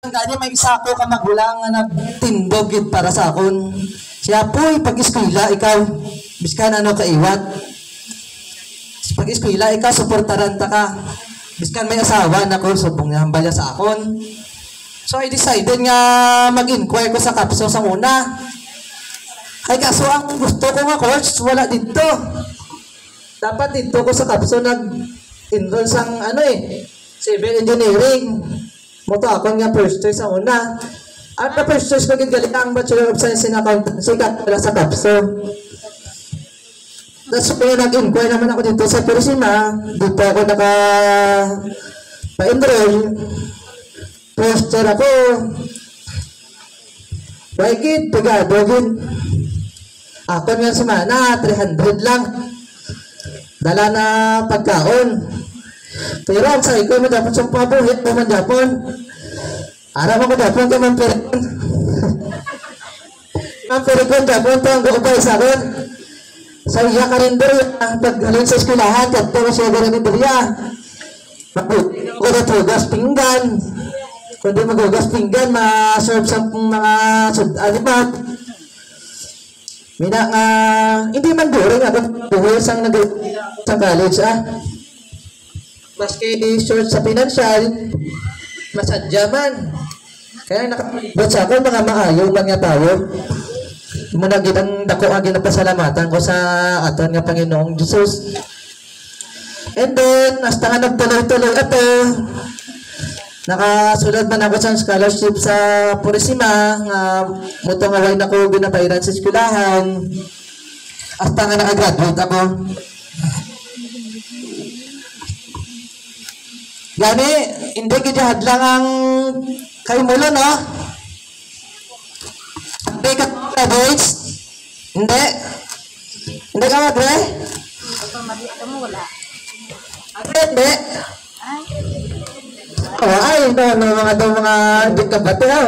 Gani may isa ko ka magulang nga nagtindog yun para sa akon. Siya po'y pag-eskwela ikaw, biskan ano kaiwat. Pag-eskwela ikaw, suportaran ta ka. Biskan may asawa na ko, subong nga hambalya sa akon. So I decided nga mag-inquire ko sa kapso sa una. Ay kaso ang gusto ko nga course, wala dito. Dapat dito ko sa kapso nag-enroll sang civil engineering. Moto ako nga first choice ang una. At na first choice ko galing ang Bachelor of Science in Accountancy wala sa kapso. Tapos kaya nag-inquire naman ako dito sa Persima. Dito ako pa-enroll. First year ako. Bakit? Pagabogin. Ako nga sumana, 300 lang. Dala na pagkaon. Pero ang sabi ko, dapat sa pabuhit naman Japon. Aram ako Japon ka mampirin. Mampirin Japon to ang gukupay sa akin. Sa iya ka rin doon, pag-alin sa eskulahan, kato ko siya garin doon niya. Mag-ugat pinggan. Kung di mag-ugas pinggan, ma-serve sa mga animat. Mina nga, hindi man during ako buhay sang sa college Maski short sa financial, masadya man. Kaya nakabasa ako mga maayaw lang nga tayo. Muna ginang dako ang ginapasalamatan ko sa aton nga Panginoong Jesus. And then, hasta nga nagtuloy-tuloy ato. Nakasulad man ako sa scholarship sa Purisima, nga muto nga wala na ko ginapairan sa eskulahan. Hasta nga nakagraduate ako. Gani, hindi gidahad lang ang kayo mulo, no? Hindi ka graduates? Hindi? Hindi ka magre? Hindi? Ay, mga di ka bati, ha?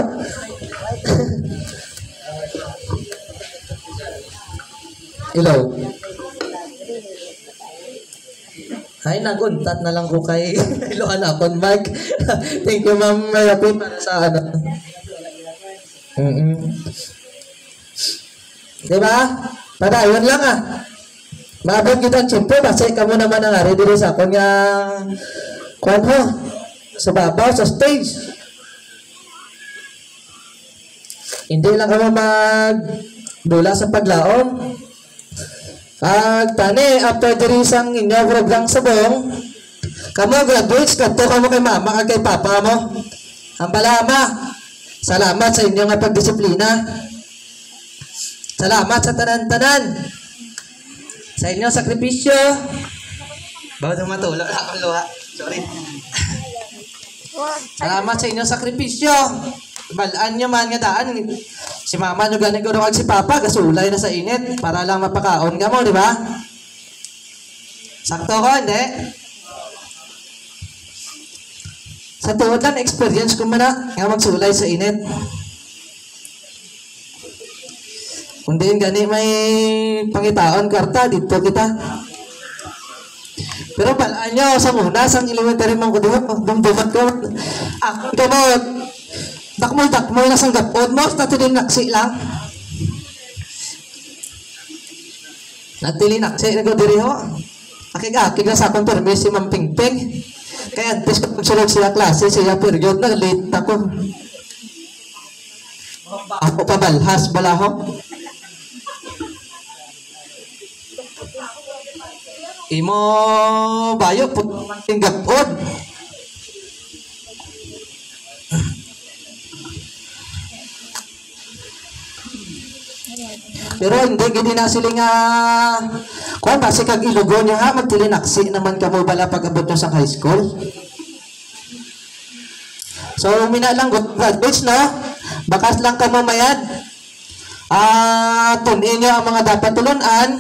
Hello? Ay, naguntat na lang ko kay Iloan Apon, Mike. Thank you, Ma'am Mayapin, para sa Diba? Para yun lang Maabot kita ang tsimpo, basta ka mo naman ang ari dito sa akong kwan ho, sa babaw, sa stage. Hindi lang ka mo magdula sa paglaom. Tani, after the isang inyo program sa buong, kamo graduates, kanto kamo kay mama kay papa mo. Ang balama, salamat sa inyong pagdisiplina. Salamat sa tanan-tanan. Sa inyong sakripisyo. Bawat ang matulog, akong luha. Sorry. Salamat sa inyong sakripisyo. Balaan nyo man nga daan. Si mama nyo ganing gurong si papa, gasulay na sa init para lang mapakaon ka mo, di ba? Sakto ko, hindi? Sa tuwad lang, experience ko man nga magsulay sa init. Kung din gani may pangitaon karta, dito kita. Pero balaan nyo, sa muna, sa elementary mong kudihan, dumdumat ko. Ito mo, dakmoy na sang gapod mo, natilin naksi lang. Natilin naksi, nagdiri ho. Akig na sa akong permis si Ma'am Pingping. Kaya antes ko pagsulog sila klase, siya period na, late ako. Ako pabalhas, balaho. Imo bayo, puting gapod. Pero hindi gini na sila nga kung basi kag ilugo niya magtilinaksi naman ka mo bala pag abot nyo sa high school. So mina lang graduates no, bakas lang ka mo mayad. Tunin nyo ang mga dapat tulunan.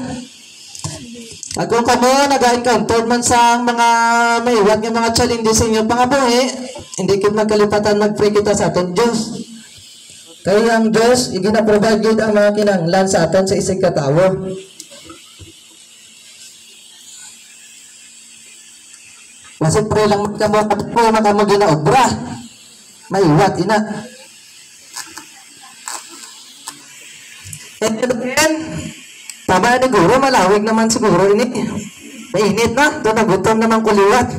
Kung ka mo nag-encounter man sa mga maiwat ng mga challenges sa inyo pangabuhi, hindi kita magkalipatan mag-pray kita sa aton Diyos. Kaya ang Diyos, igina-provide yun ang mga kinanglan sa atin sa isang katawo. Kasi pre lang magkamo ginaobra. Maiwat, ina. And then, tama ni Guro, malawig naman siguro ini. Mainit na, doon nagutom naman kuliwat.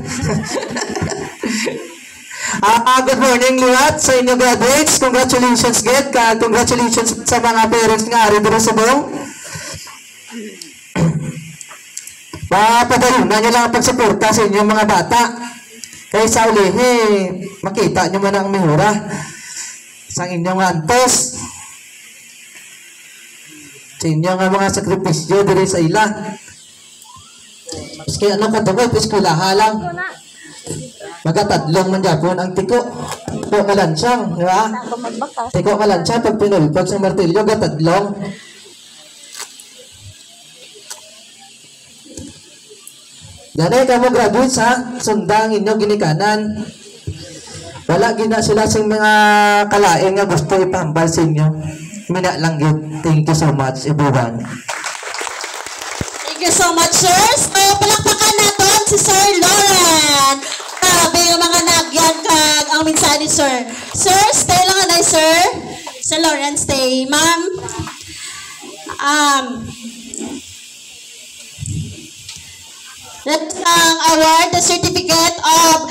Good morning, liwat, sa inyo graduates. Congratulations, Ged. Congratulations sa mga parents nga ari dito sa buong. Papadaluna nyo lang ang pagsuporta sa inyong mga bata. Kaya sa ulihi, makita nyo man ang mihura sa inyong antos. Sa inyong mga sakripisyo diri sa ila. Kaya ano ka ito ko, piskulaha lang. Magatadlong man Japon ang tiko. Tiko ka lansyang, di ba? Tiko ka lansyang, pag pinulpag sa martilyo, gatadlong. Ganay ka mo graduates ha, sundang inyo ginikanan. Wala gina sila sa mga kalaing nga gusto ipahambal sa inyo. Mina lang yun. Thank you so much, everyone. Thank you so much, sirs. So, palakpakan natin si Sir Lauren. Grabe yung mga nagyan kag ang minsan ni Sir. Sir, stay lang na, Sir. Sir Lauren, stay. Ma'am, let's award the certificate of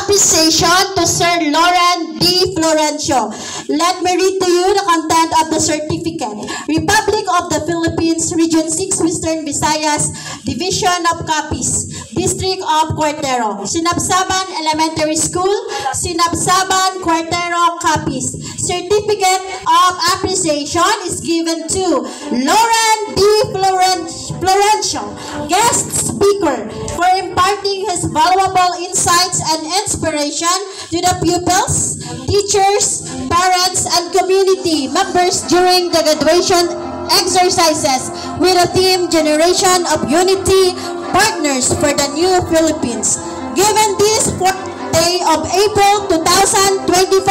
appreciation to Sir Lauren D. Florencio. Let me read to you the content of the certificate. Republic of the Philippines, Region 6, Western Visayas, Division of Capiz, District of Cuartero, Sinabsaban Elementary School, Sinabsaban, Cuartero, Capiz. Certificate of appreciation is given to Lauren D. Florencio, guest speaker, for imparting his valuable insights and inspiration to the pupils, teachers, parents, and community members during the graduation exercises with the theme Generation of Unity, Partners for the New Philippines. Given this 4th day of April 2025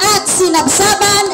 at Sinabsaban